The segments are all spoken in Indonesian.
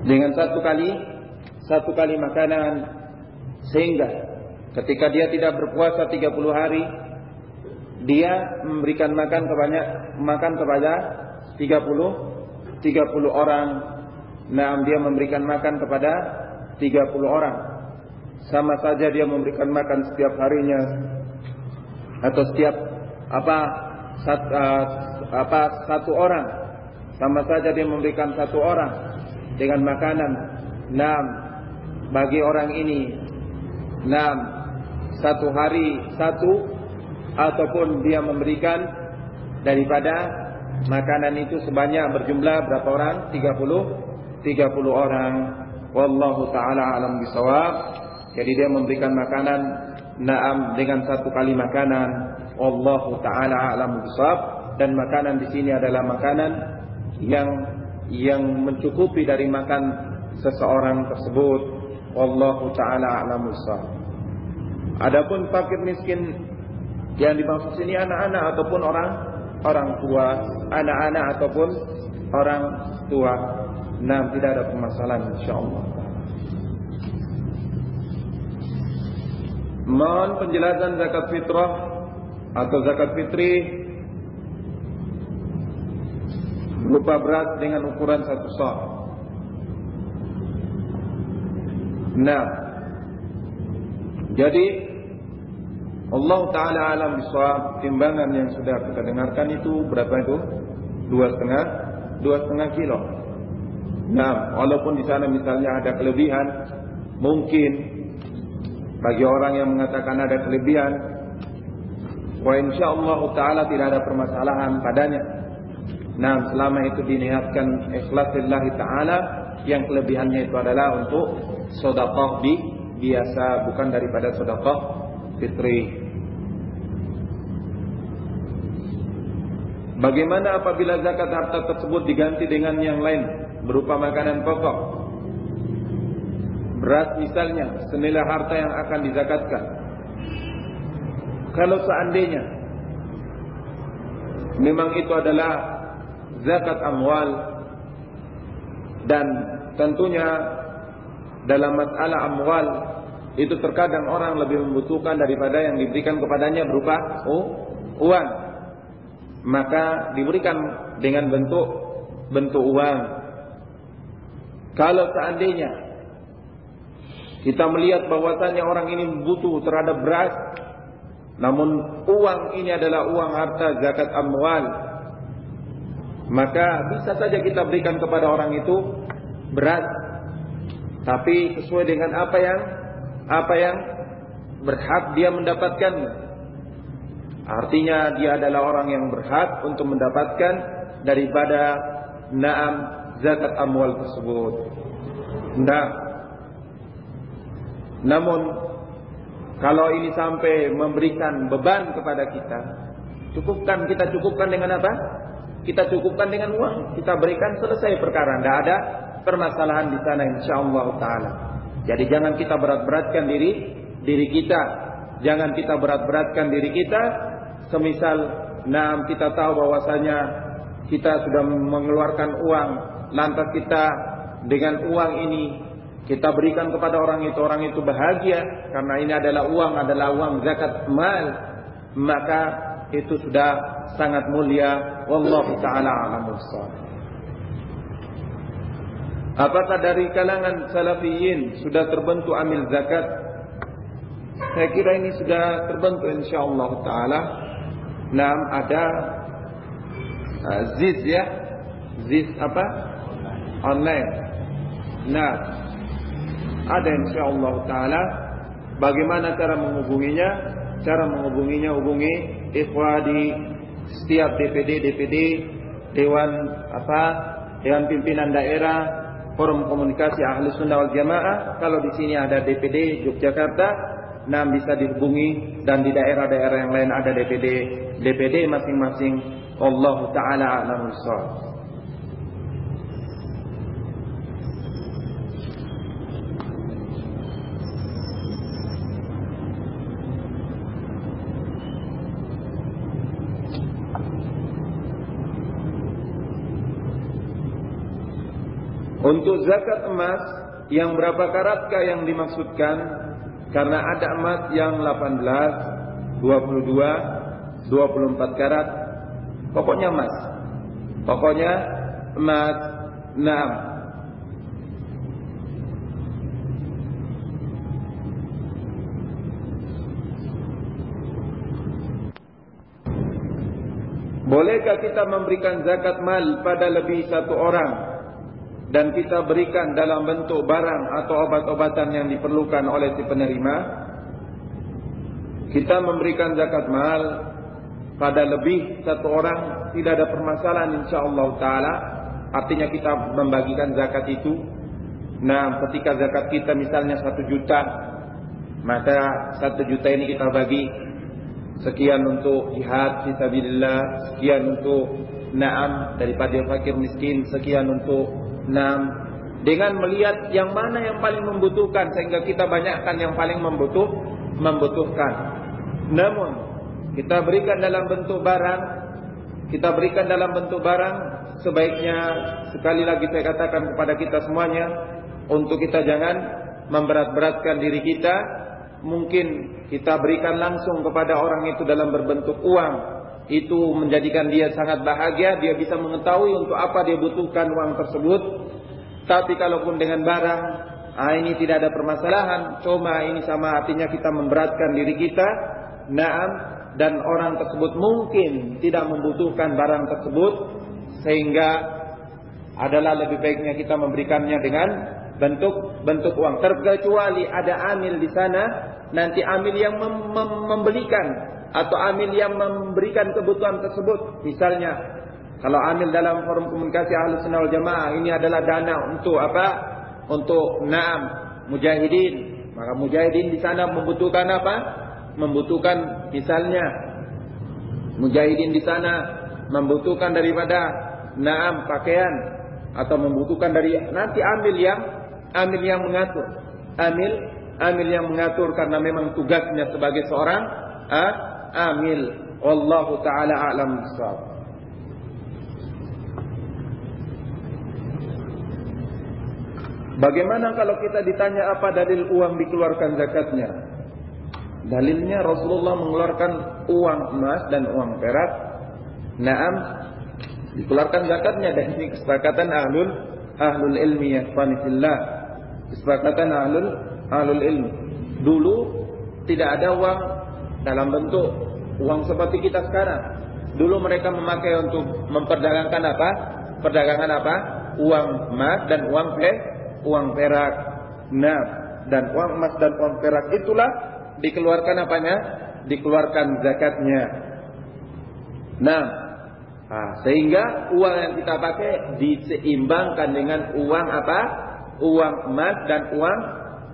dengan satu kali makanan, sehingga ketika dia tidak berpuasa 30 hari, dia memberikan makan kepada 30 orang. Nah, dia memberikan makan kepada 30 orang. Sama saja dia memberikan makan setiap harinya atau setiap satu orang. Sama saja dia memberikan satu orang dengan makanan. Nah, bagi orang ini, nah, satu hari satu, ataupun dia memberikan daripada makanan itu sebanyak berjumlah berapa orang? 30 orang. Wallahu ta'ala alam bisawab. Jadi dia memberikan makanan, naam, dengan satu kali makanan. Wallahu ta'ala alam bisawab. Dan makanan di sini adalah makanan yang mencukupi dari makan seseorang tersebut. Wallahu ta'ala alam bisawab. Adapun fakir miskin yang dimaksud sini anak-anak ataupun orang tua, anak-anak ataupun orang tua. Nah, tidak ada permasalahan insyaallah. Mohon penjelasan zakat fitrah atau zakat fitri berupa beras dengan ukuran 1 sa'. Nah, jadi Allah Ta'ala alam bisawab, timbangan yang sudah kita dengarkan itu berapa itu? 2,5 kilo. Nah, walaupun di sana misalnya ada kelebihan, mungkin bagi orang yang mengatakan ada kelebihan, wa insyaallah Ta'ala tidak ada permasalahan padanya. Nah, selama itu diniatkan ikhlas lillahi Ta'ala, yang kelebihannya itu adalah untuk sedekah biasa, bukan daripada sedekah fitri. Bagaimana apabila zakat harta tersebut diganti dengan yang lain berupa makanan pokok? Beras misalnya, senilai harta yang akan dizakatkan. Kalau seandainya memang itu adalah zakat amwal, dan tentunya dalam masalah amwal itu terkadang orang lebih membutuhkan daripada yang diberikan kepadanya berupa uang, maka diberikan dengan bentuk uang. Kalau seandainya kita melihat bahwasanya orang ini butuh terhadap beras, namun uang ini adalah uang harta zakat amwal, maka bisa saja kita berikan kepada orang itu beras, tapi sesuai dengan apa yang berhak dia mendapatkannya. Artinya dia adalah orang yang berhak untuk mendapatkan daripada naam zakat amwal tersebut. Nah, namun kalau ini sampai memberikan beban kepada kita, kita cukupkan dengan apa? Kita cukupkan dengan uang, kita berikan, selesai perkara, tidak ada permasalahan di sana insyaallah taala. Jadi jangan kita berat-beratkan diri kita. Jangan kita berat-beratkan diri kita. Semisal kita tahu bahwasanya kita sudah mengeluarkan uang, lantas kita dengan uang ini kita berikan kepada orang itu bahagia karena ini adalah uang zakat mal, maka itu sudah sangat mulia. Wallahu ta'ala a'lam bissawab. Apakah dari kalangan salafiyin sudah terbentuk amil zakat? Saya kira ini sudah terbentuk insyaallah taala. Nah, ada ZIS ya. ZIS apa? Online. Nah, ada insyaallah taala. Bagaimana cara menghubunginya? Cara menghubunginya, hubungi ikhwah di setiap DPD Dewan Pimpinan Daerah Forum Komunikasi Ahli Sunnah wal Jamaah. Kalau di sini ada DPD Yogyakarta, bisa dihubungi, dan di daerah-daerah yang lain ada DPD masing-masing. Wallahu ta'ala a'lam bissawab. Untuk zakat emas, yang berapa karatkah yang dimaksudkan? Karena ada emas yang 18, 22, 24 karat. Pokoknya emas. Pokoknya emas. Naam. Bolehkah kita memberikan zakat mal pada lebih satu orang dan kita berikan dalam bentuk barang atau obat-obatan yang diperlukan oleh si penerima? Kita memberikan zakat mal pada lebih satu orang tidak ada permasalahan insyaallah taala. Artinya kita membagikan zakat itu. Nah, ketika zakat kita misalnya 1 juta, maka 1 juta ini kita bagi sekian untuk jihad fisabilillah, sekian untuk naam daripada fakir miskin, sekian untuk naam, dengan melihat yang mana yang paling membutuhkan sehingga kita banyakkan yang paling membutuhkan. Namun kita berikan dalam bentuk barang, sebaiknya sekali lagi saya katakan kepada kita semuanya, untuk kita jangan memberat-beratkan diri kita. Mungkin kita berikan langsung kepada orang itu dalam berbentuk uang, itu menjadikan dia sangat bahagia, dia bisa mengetahui untuk apa dia butuhkan uang tersebut. Tapi kalaupun dengan barang, ini tidak ada permasalahan. Cuma ini sama artinya kita memberatkan diri kita. Naam, dan orang tersebut mungkin tidak membutuhkan barang tersebut, sehingga adalah lebih baiknya kita memberikannya dengan bentuk uang. Terkecuali ada amil di sana, nanti amil yang membelikan atau amil yang memberikan kebutuhan tersebut. Misalnya, kalau amil dalam forum komunikasi Ahlus Sunnah wal Jamaah ini adalah dana untuk apa? Untuk naam mujahidin. Maka mujahidin di sana membutuhkan apa? Membutuhkan misalnya mujahidin di sana membutuhkan daripada naam pakaian, atau membutuhkan dari nanti amil yang mengatur, amil yang mengatur karena memang tugasnya sebagai seorang amil. Wallahu taala a'lam bissawab. Bagaimana kalau kita ditanya apa dalil uang dikeluarkan zakatnya? Dalilnya Rasulullah mengeluarkan uang emas dan uang perak. Naam, dikeluarkan zakatnya, dan ini kesepakatan ahlul ilmi ya fanillah. Kesepakatan ahlul ilmi. Dulu tidak ada uang dalam bentuk uang seperti kita sekarang. Dulu mereka memakai untuk memperdagangkan apa? Perdagangan apa? Uang emas dan uang perak. Nah, dan uang emas dan uang perak itulah dikeluarkan apanya? Dikeluarkan zakatnya. Nah, sehingga uang yang kita pakai diseimbangkan dengan uang apa? Uang emas dan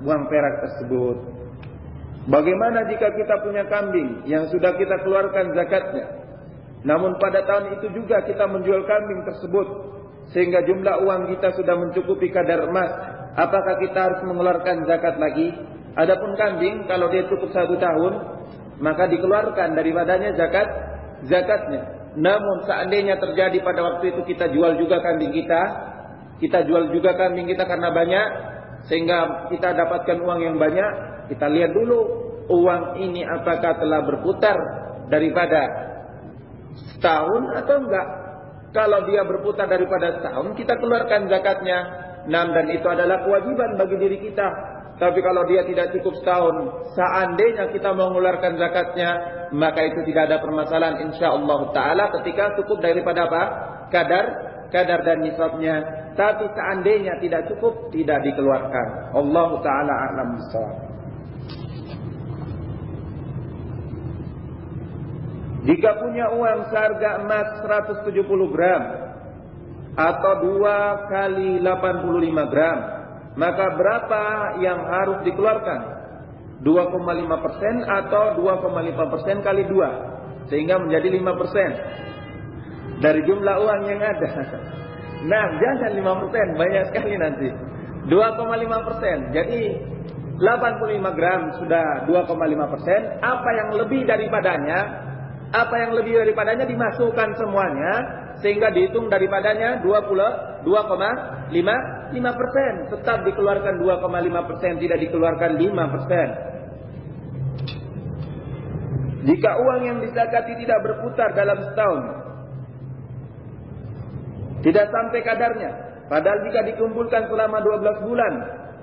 uang perak tersebut. Bagaimana jika kita punya kambing yang sudah kita keluarkan zakatnya, namun pada tahun itu juga kita menjual kambing tersebut sehingga jumlah uang kita sudah mencukupi kadar emas, apakah kita harus mengeluarkan zakat lagi? Adapun kambing kalau dia cukup 1 tahun, maka dikeluarkan daripadanya zakatnya. Namun seandainya terjadi pada waktu itu kita jual juga kambing kita karena banyak, sehingga kita dapatkan uang yang banyak, kita lihat dulu uang ini apakah telah berputar daripada setahun atau enggak. Kalau dia berputar daripada setahun, kita keluarkan zakatnya. Dan itu adalah kewajiban bagi diri kita. Tapi kalau dia tidak cukup setahun, seandainya kita mau mengeluarkan zakatnya, maka itu tidak ada permasalahan insyaallah taala ketika cukup daripada apa? Kadar dan nisabnya. Tapi seandainya tidak cukup, tidak dikeluarkan. Allah taala a'lam bissawab. Jika punya uang seharga emas 170 gram atau 2 kali 85 gram, maka berapa yang harus dikeluarkan? 2,5% atau 2,5% kali 2, sehingga menjadi 5% dari jumlah uang yang ada. Nah, jangan 5%, banyak sekali nanti. 2,5%. Jadi 85 gram sudah 2,5%. Apa yang lebih daripadanya dimasukkan semuanya, sehingga dihitung daripadanya 22,5%. 5%. Tetap dikeluarkan 2,5%, tidak dikeluarkan 5%. Jika uang yang dizakati tidak berputar dalam setahun, tidak sampai kadarnya, padahal jika dikumpulkan selama 12 bulan,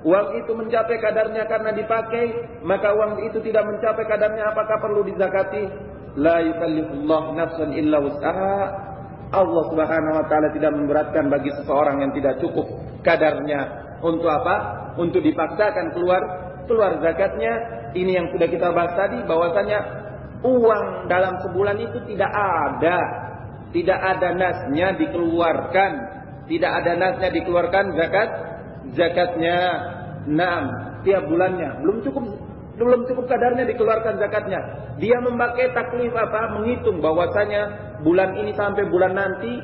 uang itu mencapai kadarnya karena dipakai, maka uang itu tidak mencapai kadarnya, apakah perlu dizakati? La yukallifullahu nafsan illa wus'aha. Allah Subhanahu wa taala tidak memberatkan bagi seseorang yang tidak cukup kadarnya. Untuk apa? Untuk dipaksakan keluar zakatnya. Ini yang sudah kita bahas tadi, bahwasanya uang dalam sebulan itu tidak ada nasnya dikeluarkan, tidak ada nasnya dikeluarkan zakatnya. Tiap bulannya belum cukup kadarnya dikeluarkan zakatnya. Dia memakai taklif apa? Menghitung bahwasanya bulan ini sampai bulan nanti,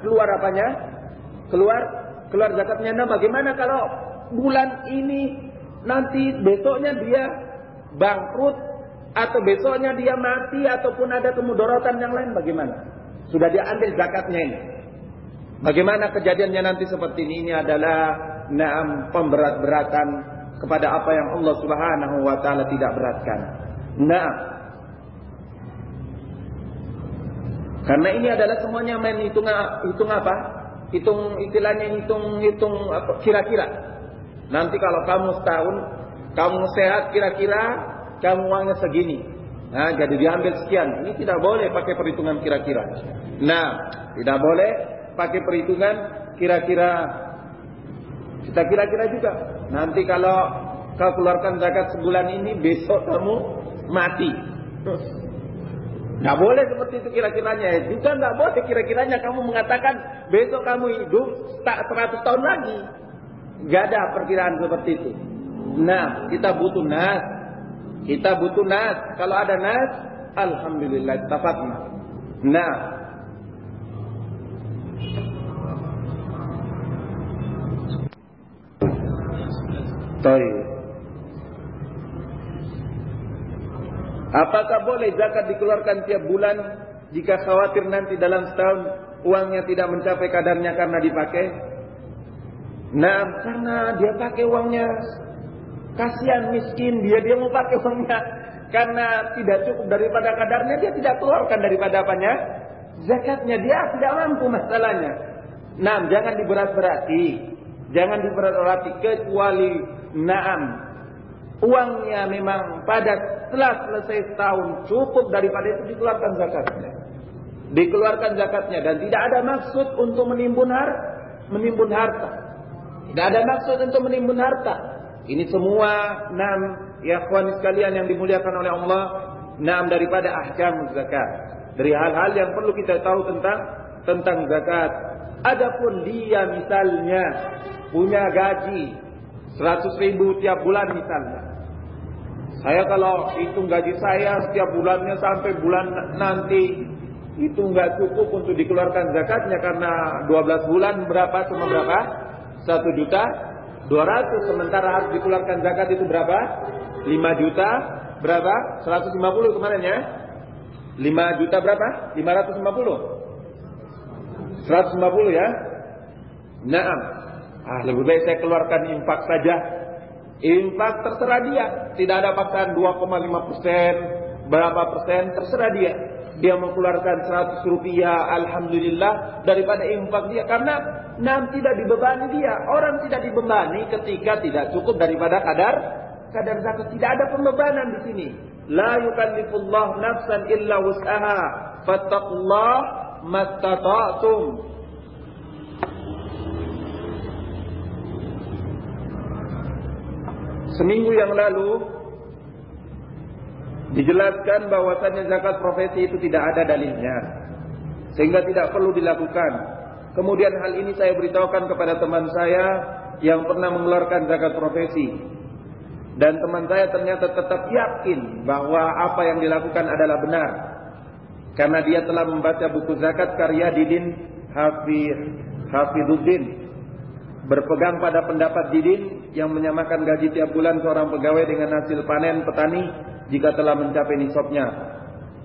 keluar apanya? Keluar zakatnya. Nah, bagaimana kalau bulan ini nanti besoknya dia bangkrut, atau besoknya dia mati, ataupun ada kemudaratan yang lain, bagaimana? Sudah dia ambil zakatnya ini. Bagaimana kejadiannya nanti seperti ini? Ini adalah pemberat-beratan kepada apa yang Allah Subhanahu wa taala tidak beratkan. Karena ini adalah semuanya hitung apa? Istilahnya hitung kira-kira. Nanti kalau kamu setahun, kamu sehat kira-kira kamu uangnya segini. Jadi diambil sekian. Ini tidak boleh pakai perhitungan kira-kira. Tidak boleh pakai perhitungan kira-kira. Kita kira-kira juga. Nanti kalau kau keluarkan zakat sebulan ini, besok kamu mati. Tidak boleh seperti itu kira-kiranya. Juga tidak boleh kira-kiranya kamu mengatakan besok kamu hidup 100 tahun lagi. Tidak ada perkiraan seperti itu. Kita butuh nas. Kalau ada nas, alhamdulillah, tafadna. Apakah boleh zakat dikeluarkan tiap bulan jika khawatir nanti dalam setahun uangnya tidak mencapai kadarnya karena dipakai? Karena dia pakai uangnya. Kasihan miskin, dia mau pakai uangnya karena tidak cukup daripada kadarnya, dia tidak keluarkan daripada apanya? Zakatnya. Dia tidak mampu masalahnya. Jangan diberat-berati. Kecuali uangnya memang pada setelah selesai setahun cukup, daripada itu dikeluarkan zakatnya. Dan tidak ada maksud untuk menimbun harta. Tidak ada maksud untuk menimbun harta. Ini semua ya ikhwan sekalian yang dimuliakan oleh Allah, daripada ahkam zakat. Dari hal-hal yang perlu kita tahu tentang zakat. Adapun dia misalnya punya gaji 100.000 tiap bulan misalnya. Saya kalau hitung gaji saya setiap bulannya sampai bulan nanti, itu nggak cukup untuk dikeluarkan zakatnya, karena 12 bulan cuma berapa? 1.200.000. Sementara harus dikeluarkan zakat itu berapa? 5 juta berapa? 150 kemarin ya. 5 juta berapa? 550. 150 ya. Lebih baik saya keluarkan infak saja. Infak terserah dia. Tidak ada paksaan 2,5%, berapa persen, terserah dia. Dia mengeluarkan 100 rupiah, alhamdulillah, daripada infak dia. Karena tidak dibebani dia. Orang tidak dibebani ketika tidak cukup daripada kadar zakat. Tidak ada pembebanan di sini. La yukallifullahu nafsan illa wus'aha. Fattaqullah mastata'tum. Seminggu yang lalu dijelaskan bahwasannya zakat profesi itu tidak ada dalilnya, sehingga tidak perlu dilakukan. Kemudian hal ini saya beritahukan kepada teman saya yang pernah mengeluarkan zakat profesi, dan teman saya ternyata tetap yakin bahwa apa yang dilakukan adalah benar, karena dia telah membaca buku zakat karya Didin Hafizuddin, berpegang pada pendapat Didin yang menyamakan gaji tiap bulan seorang pegawai dengan hasil panen petani jika telah mencapai nisabnya.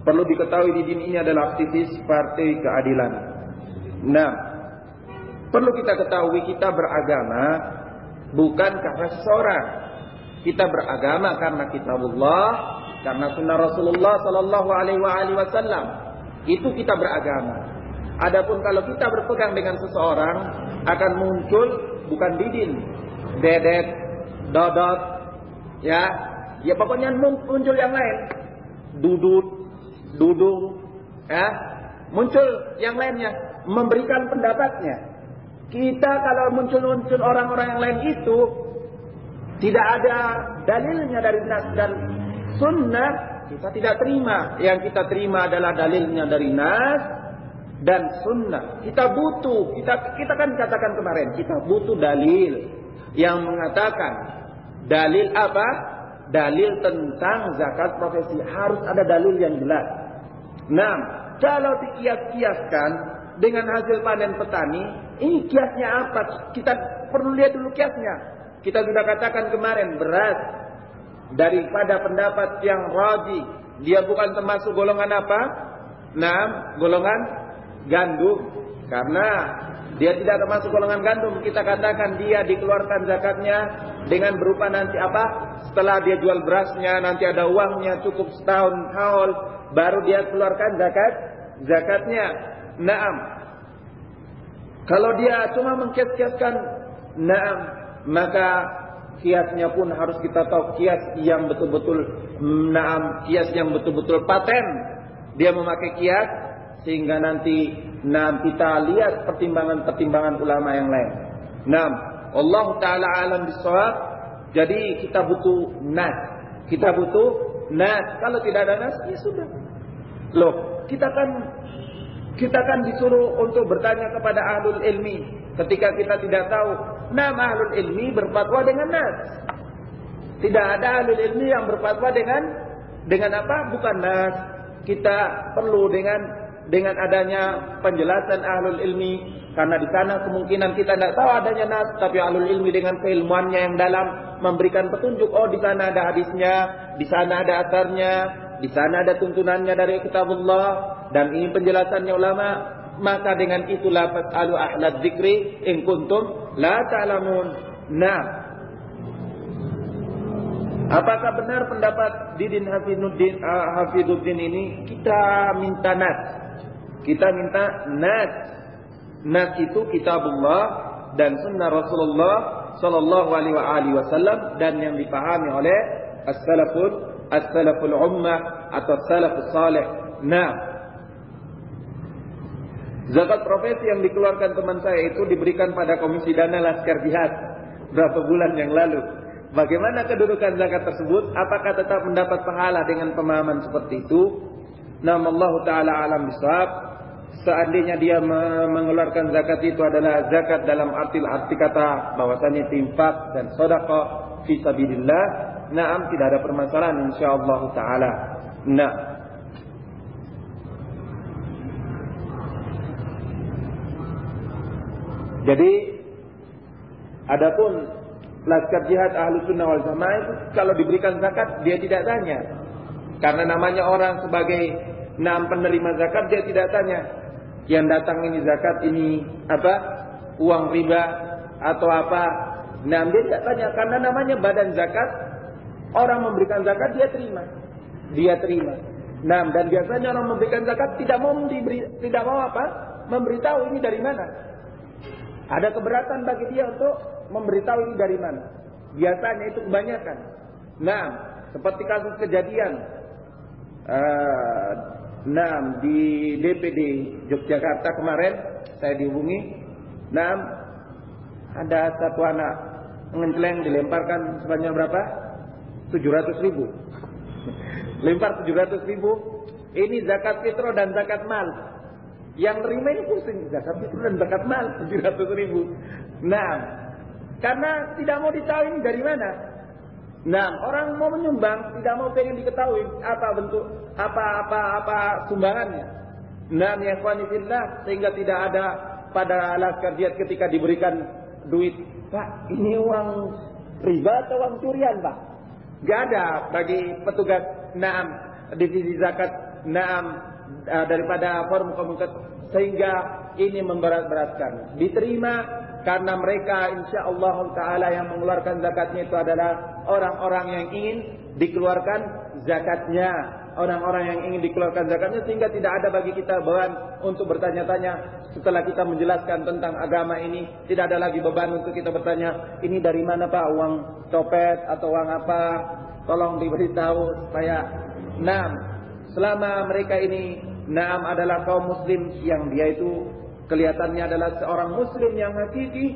Perlu diketahui Didin ini adalah aktivis Partai Keadilan. Perlu kita ketahui kita beragama bukan karena seseorang. Kita beragama karena kitabullah, karena sunnah Rasulullah sallallahu alaihi wasallam. Itu kita beragama. Adapun kalau kita berpegang dengan seseorang, akan muncul bukan didin, dedet, dodot, ya pokoknya muncul yang lain, dudung, ya muncul yang lainnya, memberikan pendapatnya. Kita kalau muncul orang-orang yang lain itu tidak ada dalilnya dari nas dan sunnah, kita tidak terima. Yang kita terima adalah dalilnya dari nas dan sunnah. Kita butuh, kita kan katakan kemarin, kita butuh dalil yang mengatakan, dalil apa? Dalil tentang zakat profesi, harus ada dalil yang jelas. Nah, kalau dikias-kiaskan dengan hasil panen petani, ini kiasnya apa? Kita perlu lihat dulu kiasnya. Kita sudah katakan kemarin, beras daripada pendapat yang rajih, dia bukan termasuk golongan apa? Nah, golongan gandum. Karena dia tidak termasuk golongan gandum, kita katakan dia dikeluarkan zakatnya dengan berupa nanti apa? Setelah dia jual berasnya, nanti ada uangnya cukup setahun haul, baru dia keluarkan zakatnya. Naam. Kalau dia cuma mengkias-kiaskan, naam, maka kiasnya pun harus kita tahu kias yang betul-betul naam, kias yang betul-betul paten. Dia memakai kias sehingga nanti kita lihat pertimbangan-pertimbangan ulama yang lain. Naam, Allah taala alam bisawab. Jadi kita butuh nas. Kita butuh nas. Kalau tidak ada nas, ya sudah. Loh, kita kan disuruh untuk bertanya kepada ahlul ilmi ketika kita tidak tahu. Nama ahlul ilmi berfatwa dengan nas. Tidak ada ahlul ilmi yang berfatwa dengan apa? Bukan nas. Kita perlu dengan adanya penjelasan ahlul ilmi, karena di sana kemungkinan kita tidak tahu adanya nas, tapi ahlul ilmi dengan keilmuannya yang dalam memberikan petunjuk. Oh, di sana ada hadisnya, di sana ada asarnya, di sana ada tuntunannya dari kitabullah, dan ini penjelasannya ulama. Maka dengan itulah fasalu ahlad dzikri in kuntum la ta'lamun. Nah, apakah benar pendapat Didin Hafiduddin ini? Kita minta nas. Kita minta nas. Nas itu kitabullah dan sunnah Rasulullah sallallahu alaihi wasallam, dan yang dipahami oleh as-salaful ummah atau as-salafus salih. Nah, zakat profesi yang dikeluarkan teman saya itu diberikan pada Komisi Dana Laskar Jihad berapa bulan yang lalu. Bagaimana kedudukan zakat tersebut? Apakah tetap mendapat pahala dengan pemahaman seperti itu? Allah taala alam bisawab. Seandainya dia mengeluarkan zakat itu adalah zakat dalam arti kata bahwasanya infak dan sedekah fi sabilillah, naam, tidak ada permasalahan insyaallah taala. Nah, jadi adapun Laskar Jihad Ahlus Sunnah wal Jamaah itu kalau diberikan zakat dia tidak tanya. Karena namanya orang sebagai penerima zakat, dia tidak tanya. Yang datang ini zakat, ini apa? Uang riba atau apa? Nah, dia tidak tanya karena namanya badan zakat. Orang memberikan zakat dia terima. Dia terima. Nah, dan biasanya orang memberikan zakat tidak mau apa? Memberitahu ini dari mana. Ada keberatan bagi dia untuk memberitahu ini dari mana. Biasanya itu kebanyakan. Nah, seperti kasus kejadian di DPD Yogyakarta kemarin, saya dihubungi. Nah, ada satu anak ngenceleng dilemparkan sebanyak berapa? 700.000. Lempar 700.000. Ini zakat fitrah dan zakat mal. Yang terima ini pusing, zakat fitrah dan zakat mal 700.000. Nah, karena tidak mau ditahu ini dari mana. Nah, orang mau menyumbang, tidak mau pengen diketahui apa bentuk apa sumbangannya. Nah, ya ikhwani fillah, sehingga tidak ada pada Laskar Jihad ketika diberikan duit, Pak, ini uang riba atau uang curian, Pak? Gak ada bagi petugas divisi zakat daripada forum komunitas, sehingga ini memberat-beratkan. Diterima karena mereka insyaallah taala yang mengeluarkan zakatnya itu adalah orang-orang yang ingin dikeluarkan zakatnya, orang-orang yang ingin dikeluarkan zakatnya, sehingga tidak ada bagi kita beban untuk bertanya-tanya setelah kita menjelaskan tentang agama ini. Tidak ada lagi beban untuk kita bertanya, ini dari mana Pak, uang copet atau uang apa, tolong diberitahu supaya. Selama mereka ini adalah kaum muslim yang dia itu kelihatannya adalah seorang muslim yang hakiki,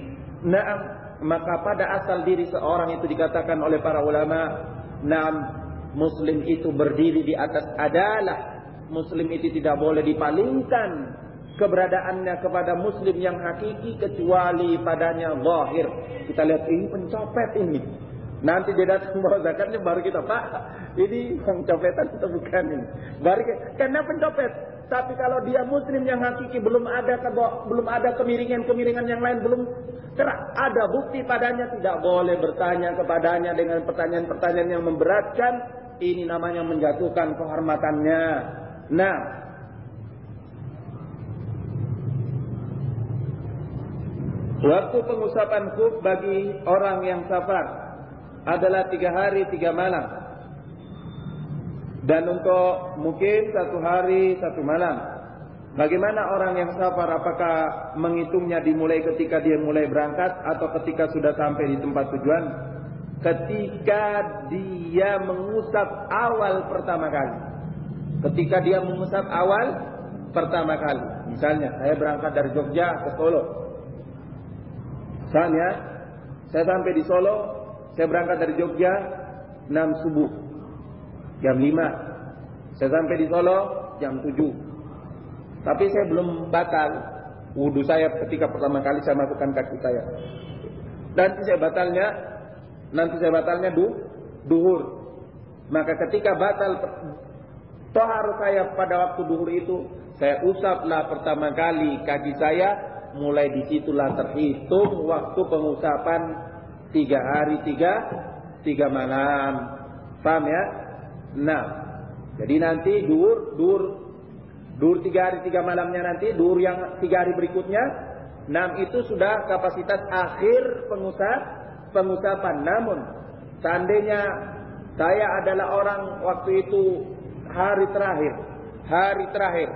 maka pada asal diri seorang itu dikatakan oleh para ulama, muslim itu berdiri di atas adalah. Muslim itu tidak boleh dipalingkan keberadaannya kepada muslim yang hakiki kecuali padanya zahir. Kita lihat ini pencopet ini, nanti dia datang bawa zakatnya baru kita, Pak, ini pencopetan atau bukan ini? Baru karena pencopet. Tapi kalau dia muslim yang hakiki, belum ada kemiringan-kemiringan yang lain, belum ada bukti padanya, tidak boleh bertanya kepadanya dengan pertanyaan-pertanyaan yang memberatkan. Ini namanya menjatuhkan kehormatannya. Waktu pengusapan khuf bagi orang yang safar adalah 3 hari 3 malam. Dan untuk mungkin 1 hari 1 malam. Bagaimana orang yang safar, apakah menghitungnya dimulai ketika dia mulai berangkat atau ketika sudah sampai di tempat tujuan? Ketika dia mengusap awal pertama kali. Ketika dia mengusap awal pertama kali. Misalnya saya berangkat dari Jogja ke Solo. Misalnya saya sampai di Solo, saya berangkat dari Jogja 6 subuh. Jam 5. Saya sampai di Solo jam 7. Tapi saya belum batal wudu saya ketika pertama kali saya masukkan kaki saya. Nanti saya batalnya duhur. Maka ketika batal tohar saya pada waktu duhur itu, saya usaplah pertama kali kaki saya. Mulai disitulah terhitung waktu pengusapan 3 hari 3 malam. Paham ya? Jadi nanti duhur 3 hari 3 malamnya, nanti duhur yang 3 hari berikutnya, itu sudah kapasitas akhir pengusapan. Namun seandainya saya adalah orang waktu itu hari terakhir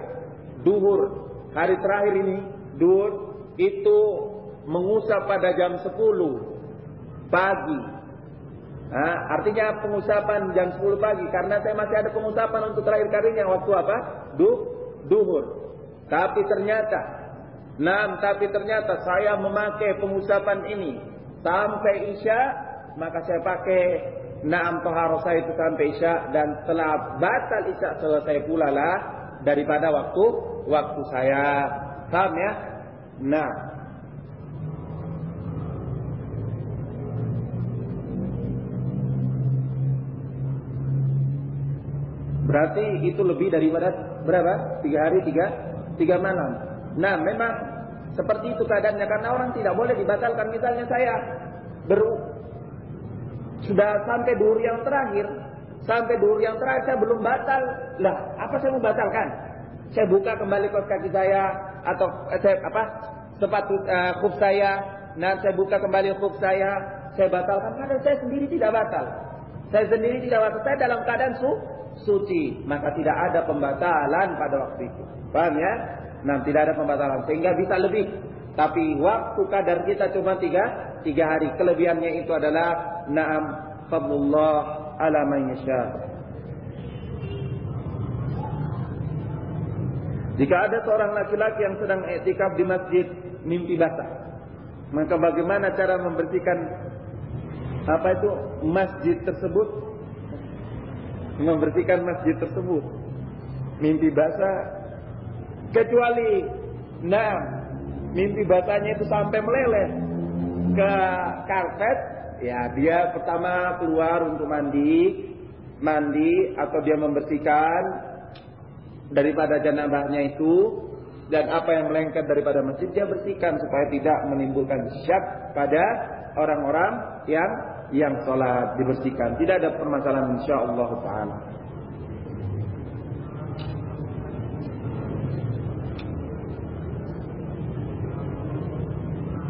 duhur, hari terakhir ini duhur itu mengusap pada jam 10 pagi. Artinya pengusapan jam 10 pagi, karena saya masih ada pengusapan untuk terakhir kalinya waktu apa? Duhur. Tapi ternyata saya memakai pengusapan ini sampai Isya, maka saya pakai toharo saya itu sampai Isya, dan setelah batal Isya selesai pula lah daripada waktu saya. Paham ya? Berarti itu lebih daripada berapa? 3 hari 3 malam. Memang seperti itu keadaannya, karena orang tidak boleh dibatalkan. Misalnya saya sudah sampai duhur yang terakhir, saya belum batal. Lah, apa saya mau batalkan? Saya buka kembali kaos kaki saya atau sepatu khuf saya. Saya buka kembali khuf saya batalkan, karena saya sendiri tidak batal. Saya dalam keadaan suci, maka tidak ada pembatalan pada waktu itu. Paham ya? Tidak ada pembatalan, sehingga bisa lebih. Tapi waktu kadar kita cuma 3 hari. Kelebihannya itu adalah fadlullah ala man yasha. Jika ada seorang laki-laki yang sedang i'tikaf di masjid mimpi basah, maka bagaimana cara membersihkan masjid tersebut? Membersihkan masjid tersebut mimpi basah, kecuali mimpi basahnya itu sampai meleleh ke karpet, ya dia pertama keluar untuk mandi atau dia membersihkan daripada janabahnya itu, dan apa yang melengket daripada masjid dia bersihkan supaya tidak menimbulkan syak pada orang-orang yang sholat. Dibersihkan, tidak ada permasalahan insyaallah taala.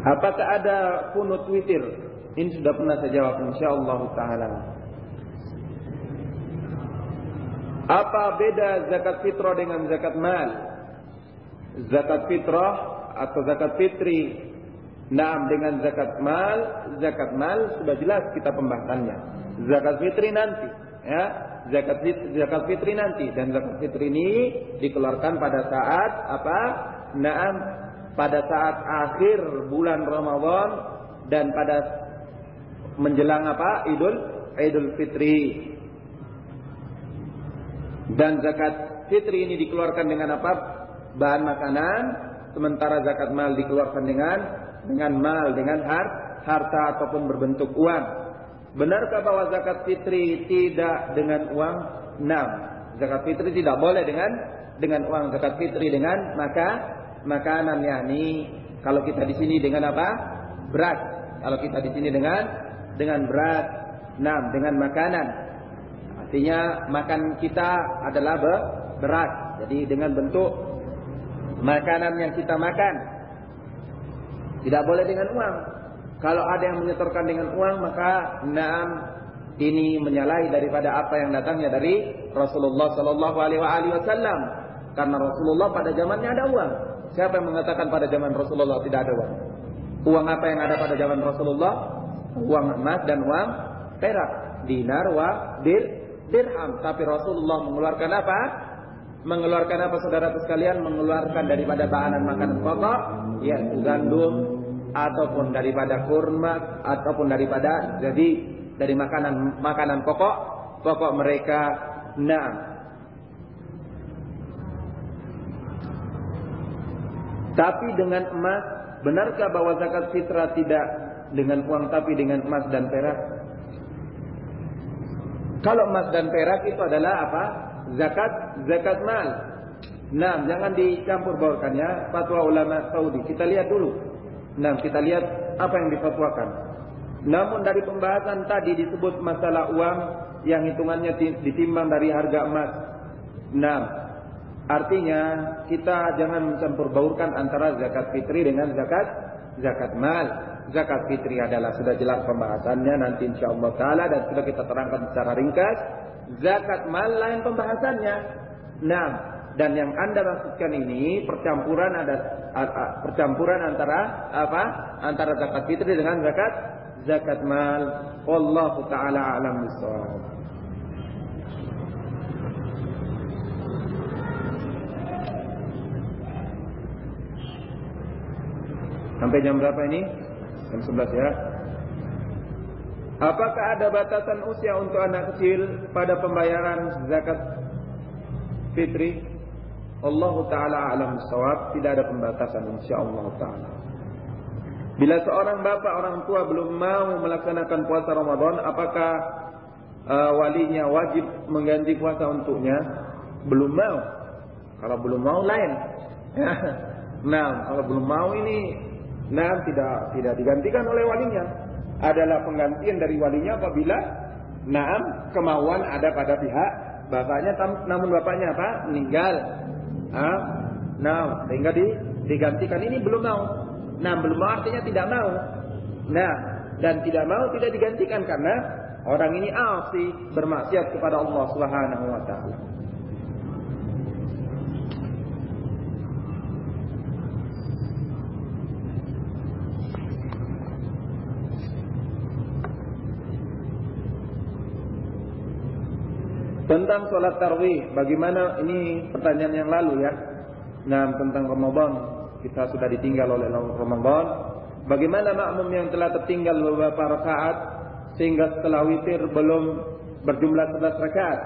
Apakah ada kunut witir? Ini sudah pernah saya jawab insyaallah taala. Apa beda zakat fitrah dengan zakat mal? Zakat fitrah atau zakat fitri, dengan zakat mal sudah jelas kita pembahasannya. Zakat fitri nanti, ya. Zakat fitri nanti, dan zakat fitri ini dikeluarkan pada saat apa? Pada saat akhir bulan Ramadan dan pada menjelang apa? Idul Fitri. Dan zakat fitri ini dikeluarkan dengan apa? Bahan makanan, sementara zakat mal dikeluarkan dengan mal, dengan harta ataupun berbentuk uang. Benarkah bahwa zakat fitri tidak dengan uang? Zakat fitri tidak boleh dengan uang. Zakat fitri dengan makanan, yakni kalau kita di sini dengan apa? Beras. Kalau kita di sini dengan beras, dengan makanan. Artinya makan kita adalah beras. Jadi dengan bentuk makanan yang kita makan. Tidak boleh dengan uang. Kalau ada yang menyetorkan dengan uang, maka ini menyalahi daripada apa yang datangnya dari Rasulullah sallallahu alaihi wasallam. Karena Rasulullah pada zamannya ada uang. Siapa yang mengatakan pada zaman Rasulullah tidak ada uang? Uang apa yang ada pada zaman Rasulullah? Uang emas dan uang perak, dinar wa dirham. Tapi Rasulullah mengeluarkan apa? Mengeluarkan apa saudara sekalian? Mengeluarkan daripada bahan makanan pokok, yaitu gandum, ataupun daripada kurma, ataupun daripada dari makanan pokok mereka. Tapi dengan emas, benarkah bahwa zakat fitrah tidak dengan uang tapi dengan emas dan perak? Kalau emas dan perak itu adalah apa? Zakat mal. Jangan dicampur baurkannya fatwa ulama Saudi. Kita lihat dulu. Kita lihat apa yang difatwakan. Namun dari pembahasan tadi disebut masalah uang yang hitungannya ditimbang dari harga emas. Artinya kita jangan mencampur baurkan antara zakat fitri dengan zakat mal. Zakat fitri adalah sudah jelas pembahasannya nanti insyaallah taala, dan sudah kita terangkan secara ringkas. Zakat mal lain pembahasannya. Dan yang Anda maksudkan ini percampuran antara apa? Antara zakat fitri dengan zakat mal. Wallahu taala a'lam bissawab. Sampai jam berapa ini? Jam 11 ya. Apakah ada batasan usia untuk anak kecil pada pembayaran zakat fitri? Allah taala a'lam bissawab, tidak ada pembatasan insyaallah taala. Bila seorang bapak orang tua belum mau melaksanakan puasa Ramadan, apakah walinya wajib mengganti puasa untuknya? Belum mau. Kalau belum mau lain. Kalau belum mau ini tidak digantikan oleh walinya. Adalah penggantian dari walinya apabila kemauan ada pada pihak bapaknya, namun bapaknya apa? Meninggal. Sehingga digantikan. Ini belum mau. Belum mau artinya tidak mau. Dan tidak mau tidak digantikan karena orang ini asi, bermaksiat kepada Allah Subhanahu wa taala. Tentang sholat tarawih, bagaimana ini pertanyaan yang lalu ya. Tentang Ramadan, kita sudah ditinggal oleh Ramadan. Bagaimana makmum yang telah tertinggal beberapa rakaat sehingga setelah witir belum berjumlah 11 rakaat?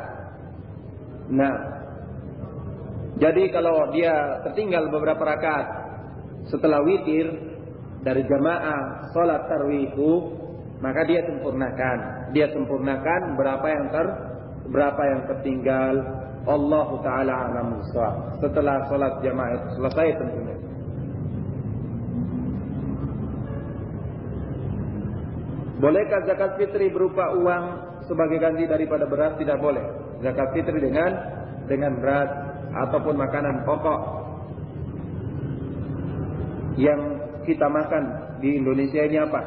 Jadi kalau dia tertinggal beberapa rakaat setelah witir dari jamaah sholat tarawih itu, maka dia sempurnakan berapa yang tertinggal. Allah taala a'lam bissawab. Setelah salat jamaah itu selesai tentunya. Bolehkah zakat fitri berupa uang sebagai ganti daripada beras? Tidak boleh. Zakat fitri dengan beras ataupun makanan pokok yang kita makan di Indonesia ini apa?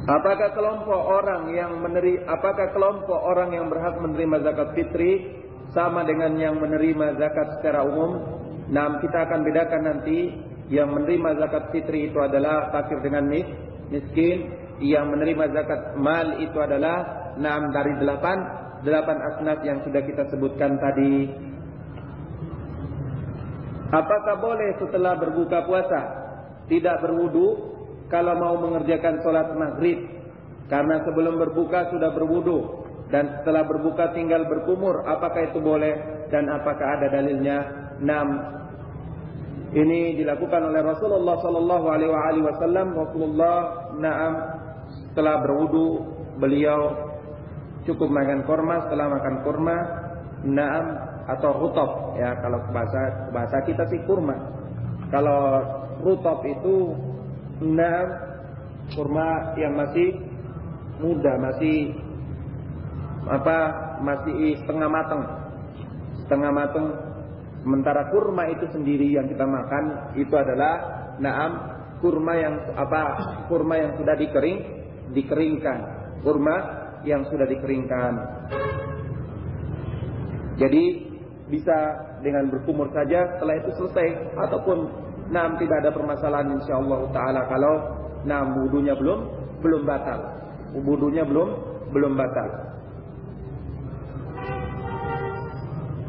Apakah kelompok orang yang berhak menerima zakat fitri sama dengan yang menerima zakat secara umum? Nah, kita akan bedakan nanti. Yang menerima zakat fitri itu adalah fakir dengan miskin. Yang menerima zakat mal itu adalah 6 dari 8 asnaf yang sudah kita sebutkan tadi. Apakah boleh setelah berbuka puasa tidak berwudu kalau mau mengerjakan sholat maghrib? Karena sebelum berbuka sudah berwudu dan setelah berbuka tinggal berkumur. Apakah itu boleh dan apakah ada dalilnya? 6. Ini dilakukan oleh Rasulullah sallallahu alaihi wasallam. Rasulullah setelah berwudu beliau cukup makan kurma. Setelah makan kurma atau rutab ya, kalau bahasa kita sih kurma. Kalau rutab itu kurma yang masih muda, masih setengah matang. Sementara kurma itu sendiri yang kita makan itu adalah kurma yang sudah dikeringkan. Kurma yang sudah dikeringkan. Jadi bisa dengan berkumur saja, setelah itu selesai, ataupun tidak ada permasalahan insyaallah taala kalau wudunya belum batal. Wudunya belum batal.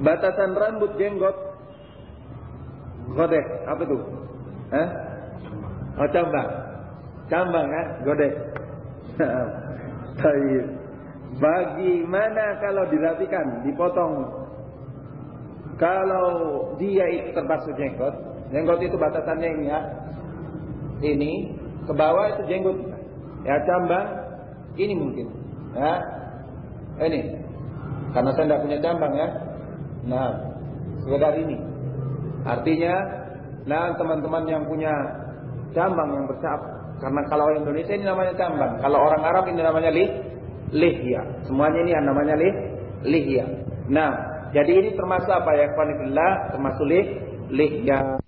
Batasan rambut jenggot godek apa itu? Cambang kan? Godek. Baik. Bagaimana kalau dirapikan, dipotong? Kalau dia itu terbasuh jenggot itu batasannya ini ya. Ini ke bawah itu jenggot. Ya cambang ini mungkin. Ya. Ini. Karena saya tidak punya cambang ya. Sekedar ini. Artinya, teman-teman yang punya cambang yang bersab, karena kalau orang Indonesia ini namanya cambang, kalau orang Arab ini namanya lihya. Semuanya ini yang namanya lihya. Jadi ini termasuk apa ya? Termasuk lihya.